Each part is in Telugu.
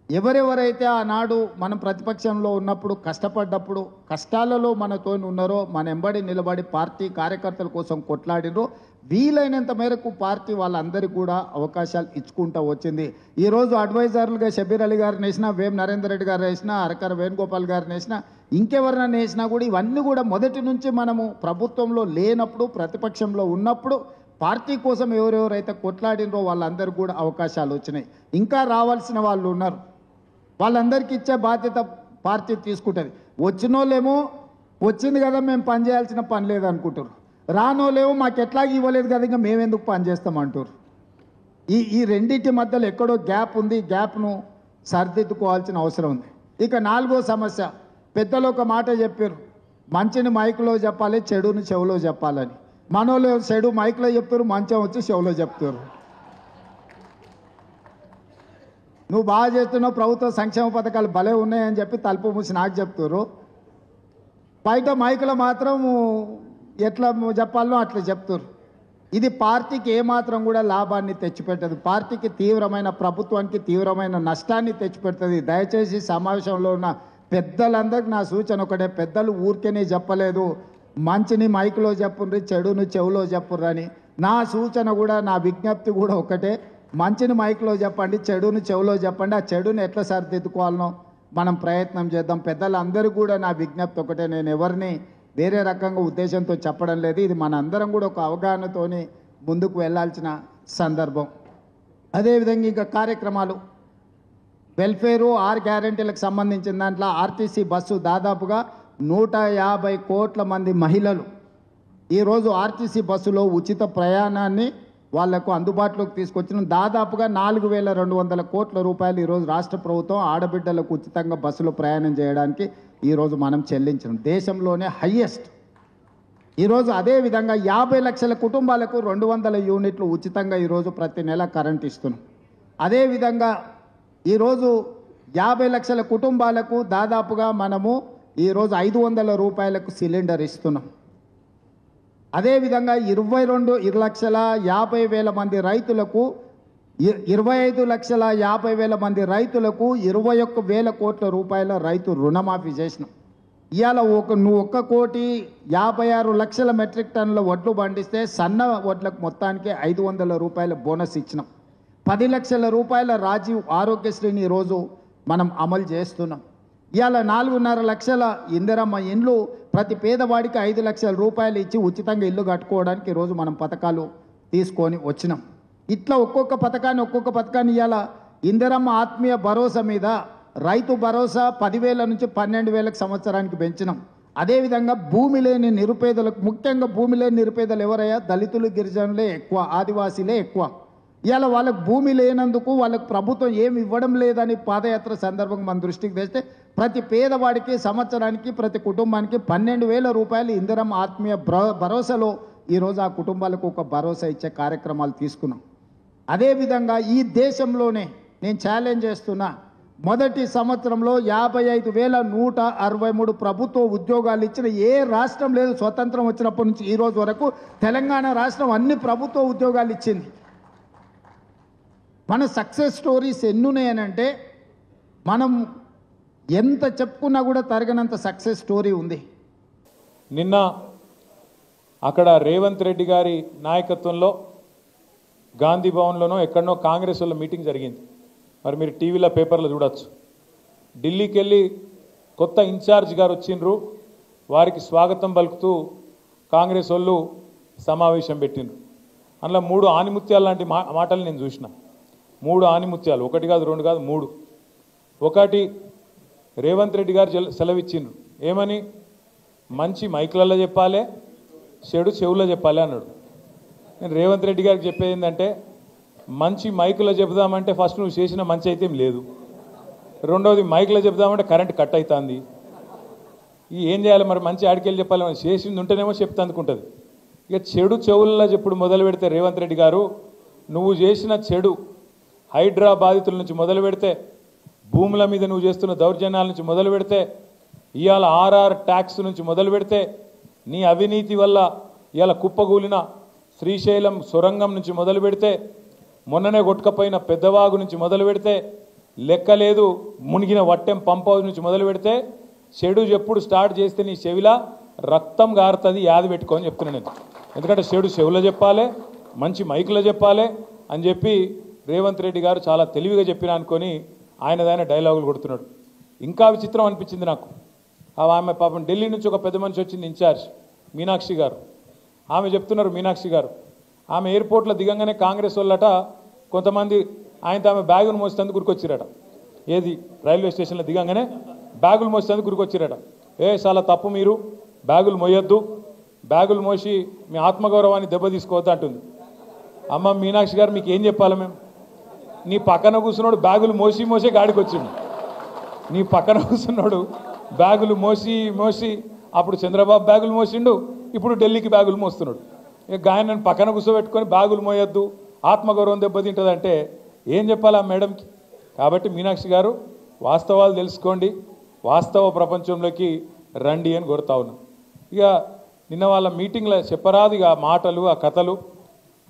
ఎవరెవరైతే ఆనాడు మనం ప్రతిపక్షంలో ఉన్నప్పుడు కష్టపడ్డప్పుడు కష్టాలలో మనతో ఉన్నారో మన ఎంబడి నిలబడి పార్టీ కార్యకర్తల కోసం కొట్లాడినో వీలైనంత మేరకు పార్టీ వాళ్ళందరికీ కూడా అవకాశాలు ఇచ్చుకుంటూ వచ్చింది. ఈరోజు అడ్వైజర్లుగా షబీర్ అలీ గారిని వేసినా, వేం నరేందర్ రెడ్డి గారు వేసినా, అరకర వేణుగోపాల్ గారిని వేసినా, ఇంకెవరినైనా వేసినా కూడా ఇవన్నీ కూడా మొదటి నుంచి మనము ప్రభుత్వంలో లేనప్పుడు ప్రతిపక్షంలో ఉన్నప్పుడు పార్టీ కోసం ఎవరెవరైతే కొట్లాడినరో వాళ్ళందరికీ కూడా అవకాశాలు వచ్చినాయి. ఇంకా రావాల్సిన వాళ్ళు ఉన్నారు. వాళ్ళందరికీ ఇచ్చే బాధ్యత పార్టీ తీసుకుంటుంది. వచ్చినోళ్ళేమో వచ్చింది కదా మేము పని చేయాల్సిన పని లేదనుకుంటారు, రానోళ్ళేమో మాకు ఎట్లాగీ ఇవ్వలేదు కదా ఇంకా మేమెందుకు పని చేస్తామంటారు. ఈ రెండింటి మధ్యలో ఎక్కడో గ్యాప్ ఉంది. గ్యాప్ను సరిదిద్దుకోవాల్సిన అవసరం ఉంది. ఇక నాలుగో సమస్య, పెద్దలు ఒక మాట చెప్పారు, మంచిని మైకులో చెప్పాలి, చెడుని చెవులో చెప్పాలని. మనోళ్ళు చెడు మైకులో చెప్తారు, మంచం వచ్చి చెవులో చెప్తారు. నువ్వు బాగా చేస్తున్నావు, ప్రభుత్వ సంక్షేమ పథకాలు భలే ఉన్నాయని చెప్పి తలుపు మూసి నాకు చెప్తారు. బయట మైకులో మాత్రం ఎట్లా చెప్పాలనో అట్లా చెప్తారు. ఇది పార్టీకి ఏమాత్రం కూడా లాభాన్ని తెచ్చిపెట్టదు. పార్టీకి తీవ్రమైన, ప్రభుత్వానికి తీవ్రమైన నష్టాన్ని తెచ్చిపెడుతుంది. దయచేసి సమావేశంలో ఉన్న పెద్దలందరికీ నా సూచన ఒకటే, పెద్దలు ఊరికేనే చెప్పలేదు మంచిని మైకులో చెప్పుర్రి, చెడుని చెవులో చెప్పుర్రు అని. నా సూచన కూడా, నా విజ్ఞప్తి కూడా ఒకటే, మంచిని మైక్లో చెప్పండి, చెడుని చెవులో చెప్పండి. ఆ చెడుని ఎట్లా సరిదిద్దుకోవాలనో మనం ప్రయత్నం చేద్దాం. పెద్దలందరూ కూడా నా విజ్ఞప్తి ఒకటే, నేను ఎవరిని వేరే రకంగా ఉద్దేశంతో చెప్పడం లేదు. ఇది మన అందరం కూడా ఒక అవగాహనతోని ముందుకు వెళ్ళాల్సిన సందర్భం. అదేవిధంగా ఇంకా కార్యక్రమాలు, వెల్ఫేరు 6 గ్యారెంటీలకు సంబంధించిన దాంట్లో ఆర్టీసీ బస్సు దాదాపుగా 150 కోట్ల మంది మహిళలు ఈరోజు ఆర్టీసీ బస్సులో ఉచిత ప్రయాణాన్ని వాళ్లకు అందుబాటులోకి తీసుకొచ్చిన దాదాపుగా 4200 కోట్ల రూపాయలు ఈరోజు రాష్ట్ర ప్రభుత్వం ఆడబిడ్డలకు ఉచితంగా బస్సులో ప్రయాణం చేయడానికి ఈరోజు మనం చెల్లించడం దేశంలోనే హయ్యెస్ట్. ఈరోజు అదేవిధంగా 50 లక్షల కుటుంబాలకు 200 యూనిట్లు ఉచితంగా ఈరోజు ప్రతి నెల కరెంట్ ఇస్తున్నాం. అదేవిధంగా ఈరోజు 50 లక్షల కుటుంబాలకు దాదాపుగా మనము ఈరోజు 500 రూపాయలకు సిలిండర్ ఇస్తున్నాం. అదేవిధంగా 22,50,000 మంది రైతులకు 25,50,000 మంది రైతులకు 21,000 కోట్ల రూపాయల రైతు రుణమాఫీ చేసినాం. ఇవాళ నువ్వు 1,56,00,000 మెట్రిక్ టన్నుల వడ్లు పండిస్తే సన్న వడ్లకు మొత్తానికి 500 రూపాయల బోనస్ ఇచ్చినాం. 10 లక్షల రూపాయల రాజీవ్ ఆరోగ్యశ్రీని ఈరోజు మనం అమలు చేస్తున్నాం. ఇవాళ 4.5 లక్షల ఇందిరమ్మ ఇండ్లు ప్రతి పేదవాడికి 5 లక్షల రూపాయలు ఇచ్చి ఉచితంగా ఇల్లు కట్టుకోవడానికి ఈరోజు మనం పథకాలు తీసుకొని వచ్చినాం. ఇట్లా ఒక్కొక్క పథకాన్ని ఇవాళ ఇందిరమ్మ ఆత్మీయ భరోసా మీద రైతు భరోసా 10,000 నుంచి 12,000 సంవత్సరానికి పెంచినాం. అదేవిధంగా భూమి లేని నిరుపేదలకు, ముఖ్యంగా భూమి లేని నిరుపేదలు ఎవరయ్యా, దళితులు, గిరిజనులే ఎక్కువ, ఆదివాసీలే ఎక్కువ. ఇవాళ వాళ్ళకు భూమి లేనందుకు వాళ్ళకు ప్రభుత్వం ఏమి ఇవ్వడం లేదని పాదయాత్ర సందర్భంగా మన దృష్టికి తెస్తే ప్రతి పేదవాడికి సంవత్సరానికి ప్రతి కుటుంబానికి 12,000 రూపాయలు ఇందిరమ్మ ఆత్మీయ భరోసాలో ఈరోజు ఆ కుటుంబాలకు ఒక భరోసా ఇచ్చే కార్యక్రమాలు తీసుకున్నాం. అదేవిధంగా ఈ దేశంలోనే నేను ఛాలెంజ్ చేస్తున్నా, మొదటి సంవత్సరంలో 55,163 ప్రభుత్వ ఉద్యోగాలు ఇచ్చిన ఏ రాష్ట్రం లేదు. స్వతంత్రం వచ్చినప్పటి నుంచి ఈ రోజు వరకు తెలంగాణ రాష్ట్రం అన్ని ప్రభుత్వ ఉద్యోగాలు ఇచ్చింది. మన సక్సెస్ స్టోరీస్ ఎన్నున్నాయనంటే మనం ఎంత చెప్పుకున్నా కూడా తరగనంత సక్సెస్ స్టోరీ ఉంది. నిన్న అక్కడ రేవంత్ రెడ్డి గారి నాయకత్వంలో గాంధీ భవన్లోనో ఎక్కడనో కాంగ్రెస్ వాళ్ళ మీటింగ్ జరిగింది. మరి మీరు టీవీలో పేపర్లో చూడొచ్చు. ఢిల్లీకి వెళ్ళి కొత్త ఇన్ఛార్జ్ గారు వచ్చిండ్రు, వారికి స్వాగతం పలుకుతూ కాంగ్రెస్ వాళ్ళు సమావేశం పెట్టిండ్రు. అందులో 3 ఆనిముత్యాలు లాంటి మాటలు నేను చూసిన. 3 ఆనిముత్యాలు, 1 కాదు 2 కాదు 3. ఒకటి రేవంత్ రెడ్డి గారు సెలవిచ్చిండ్రు, ఏమని, మంచి మైకులలో చెప్పాలి, చెడు చెవులో చెప్పాలి అన్నాడు. నేను రేవంత్ రెడ్డి గారికి చెప్పేది ఏంటంటే, మంచి మైకులో చెబుదామంటే ఫస్ట్ నువ్వు చేసిన మంచి అయితే ఏం లేదు, రెండవది మైకులో చెబుదామంటే కరెంట్ కట్ అవుతుంది. ఏం చేయాలి మరి, మంచి ఆడికెళ్ళి చెప్పాలి, చేసింది ఉంటేనేమో చెప్తే అందుకుంటుంది. ఇక చెడు చెవులలో చెప్పుడు మొదలు పెడితే రేవంత్ రెడ్డి గారు, నువ్వు చేసిన చెడు హైడ్రా బాధితుల నుంచి మొదలు పెడితే, భూముల మీద నువ్వు చేస్తున్న దౌర్జన్యాల నుంచి మొదలు పెడితే, ఇవాళ ఆర్ఆర్ ట్యాక్స్ నుంచి మొదలు పెడితే, నీ అవినీతి వల్ల ఇవాళ కుప్పగూలిన శ్రీశైలం సొరంగం నుంచి మొదలు పెడితే, మొన్ననే కొట్టుకపోయిన పెద్దవాగు నుంచి మొదలు పెడితే, లెక్క లేదు. మునిగిన వట్టెం పంప్ హౌస్ నుంచి మొదలు పెడితే చెడు ఎప్పుడు స్టార్ట్ చేస్తే నీ చెవిలా రక్తం గారుతుంది, యాది పెట్టుకోని చెప్తున్నాను నేను. ఎందుకంటే చెడు చెవులో చెప్పాలి, మంచి మైకులో చెప్పాలి అని చెప్పి రేవంత్ రెడ్డి గారు చాలా తెలివిగా చెప్పిన అనుకొని ఆయనదైన డైలాగులు కొడుతున్నాడు. ఇంకా విచిత్రం అనిపించింది నాకు. ఆమె పాపం ఢిల్లీ నుంచి ఒక పెద్ద మనిషి వచ్చింది, ఇన్ఛార్జ్ మీనాక్షి గారు. ఆమె చెప్తున్నారు, మీనాక్షి గారు ఆమె ఎయిర్పోర్ట్లో దిగంగానే కాంగ్రెస్ వాళ్ళట కొంతమంది ఆయనతో ఆమె బ్యాగులు మోసేందుకు గురికొచ్చిరట. ఏది రైల్వే స్టేషన్లో దిగంగానే బ్యాగులు మోసేందుకు గురికొచ్చిరట. చాలా తప్పు, మీరు బ్యాగులు మోయొద్దు, బ్యాగులు మోసి మీ ఆత్మగౌరవాన్ని దెబ్బతీసుకోవద్దు అంటుంది. అమ్మ మీనాక్షి గారు మీకు ఏం చెప్పాలి మేము? నీ పక్కన కూర్చున్నాడు బ్యాగులు మోసే గాడికి వచ్చిండు. నీ పక్కన కూర్చున్నాడు బ్యాగులు మోసి అప్పుడు చంద్రబాబు బ్యాగులు మోసిండు, ఇప్పుడు ఢిల్లీకి బ్యాగులు మోస్తున్నాడు. ఇక ఆయన నన్ను పక్కన కూర్చోబెట్టుకొని బ్యాగులు మోయొద్దు, ఆత్మగౌరవం దెబ్బతింటుందంటే ఏం చెప్పాలి ఆ మేడంకి? కాబట్టి మీనాక్షి గారు వాస్తవాలు తెలుసుకోండి, వాస్తవ ప్రపంచంలోకి రండి అని కోరుతా ఉన్నాం. ఇక నిన్న వాళ్ళ మీటింగ్లో చెప్పరాదు ఇక మాటలు, ఆ కథలు.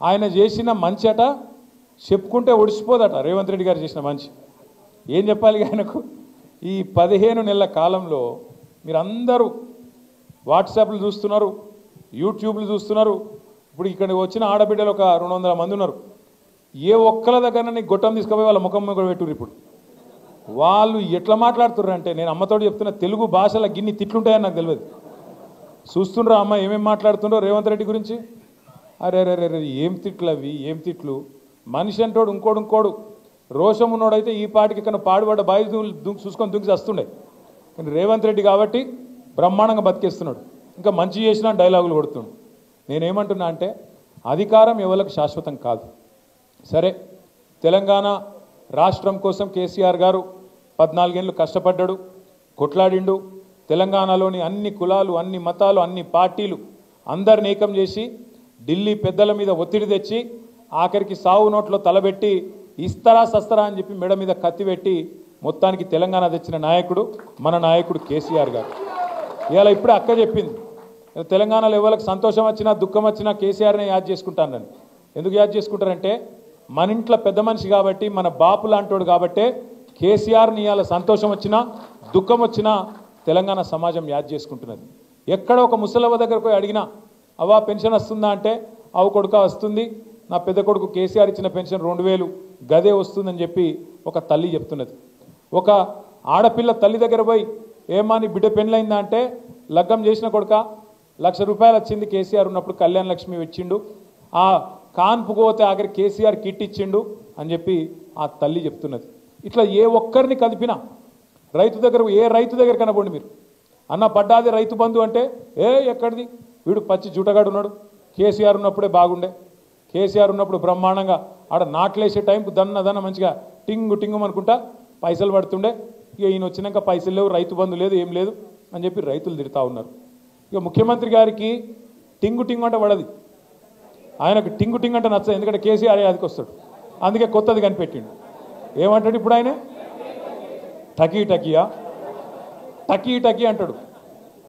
ఆయన చేసిన మంచి అట చెప్పుకుంటే ఒడిసిపోదట. రేవంత్ రెడ్డి గారు చేసిన మంచి ఏం చెప్పాలి ఆయనకు? ఈ 15 నెలల కాలంలో మీరందరూ వాట్సాప్లు చూస్తున్నారు, యూట్యూబ్లు చూస్తున్నారు. ఇప్పుడు ఇక్కడికి వచ్చిన ఆడబిడ్డలు ఒక 200 మంది ఉన్నారు. ఏ ఒక్కల దగ్గర నీకు గొట్టం తీసుకుపోయి వాళ్ళ ముఖం కూడా పెట్టుర్రు. ఇప్పుడు వాళ్ళు ఎట్లా మాట్లాడుతుర్రు అంటే, నేను అమ్మతోడు చెప్తున్న, తెలుగు భాషలో గిన్ని తిట్లుంటాయని నాకు తెలియదు. చూస్తుండ్రా అమ్మ ఏమేమి మాట్లాడుతుండ్రో రేవంత్ రెడ్డి గురించి. అరే ఏం తిట్లు అవి, ఏం తిట్లు! మనిషి అంటోడు ఇంకోడు రోషం ఉన్నోడైతే ఈ పాటికి ఇక్కడ పాడుబడ్డ బాయి చూసుకొని దుంకి వస్తుండే. కానీ రేవంత్ రెడ్డి కాబట్టి బ్రహ్మాండంగా బతికేస్తున్నాడు. ఇంకా మంచి చేసినా డైలాగులు కొడుతుండు. నేనేమంటున్నా అంటే, అధికారం ఎవరికి శాశ్వతం కాదు. సరే, తెలంగాణ రాష్ట్రం కోసం కేసీఆర్ గారు 14 ఏళ్ళు కష్టపడ్డాడు, కొట్లాడిండు. తెలంగాణలోని అన్ని కులాలు, అన్ని మతాలు, అన్ని పార్టీలు అందరిని ఏకం చేసి ఢిల్లీ పెద్దల మీద ఒత్తిడి తెచ్చి ఆఖరికి సావు నోట్లో తలబెట్టి ఇస్తరా సస్తరా అని చెప్పి మెడ మీద కత్తి పెట్టి మొత్తానికి తెలంగాణ తెచ్చిన నాయకుడు మన నాయకుడు కేసీఆర్ గారు. ఇవాళ ఇప్పుడే అక్క చెప్పింది, తెలంగాణలో ఎవరికి సంతోషం వచ్చినా దుఃఖం వచ్చినా కేసీఆర్నే యాద్ చేసుకుంటానని. ఎందుకు యాద్ చేసుకుంటారంటే, మన ఇంట్లో పెద్ద మనిషి కాబట్టి, మన బాపు లాంటోడు కాబట్టే కేసీఆర్ని ఇవాళ సంతోషం వచ్చినా దుఃఖం వచ్చినా తెలంగాణ సమాజం యాద్ చేసుకుంటున్నది. ఎక్కడ ఒక ముసలవ్వ దగ్గరకు పోయి అడిగినా, అవ్వా పెన్షన్ వస్తుందా అంటే, అవు కొడుక వస్తుంది, నా పెద్ద కొడుకు కేసీఆర్ ఇచ్చిన పెన్షన్ 2000 గదే వస్తుందని చెప్పి ఒక తల్లి చెప్తున్నది. ఒక ఆడపిల్ల తల్లి దగ్గర పోయి, ఏమా నీ బిడ్డ పెళ్ళైందా అంటే, లగ్గం చేసిన కొడుక 1,00,000 రూపాయలు వచ్చింది కేసీఆర్ ఉన్నప్పుడు, కళ్యాణ లక్ష్మి ఇచ్చిండు, ఆ కాన్పుకు పోతే ఆఖరి కేసీఆర్ కిట్ ఇచ్చిండు అని చెప్పి ఆ తల్లి చెప్తున్నది. ఇట్లా ఏ ఒక్కరిని కదిపినా, రైతు దగ్గర ఏ రైతు దగ్గర కనబడి మీరు అన్న పడ్డాది రైతు బంధు అంటే, ఎక్కడిది వీడు పచ్చి జూటగాడు ఉన్నాడు, కేసీఆర్ ఉన్నప్పుడే బాగుండే, కేసీఆర్ ఉన్నప్పుడు బ్రహ్మాండంగా ఆడ నాట్లేసే టైంకు దన్న మంచిగా టింగు అనుకుంటా పైసలు పడుతుండే. ఇక ఈయన వచ్చినాక పైసలు లేవు, రైతు బంధు లేదు, ఏం లేదు అని చెప్పి రైతులు తిడతా ఉన్నారు. ఇక ముఖ్యమంత్రి గారికి టింగు అంటే పడది, ఆయనకు టింగు అంటే నచ్చదు. ఎందుకంటే కేసీఆర్ అదికి వస్తాడు, అందుకే కొత్తది కనిపెట్టిండు. ఏమంటాడు ఇప్పుడు ఆయన? టకీ అంటాడు.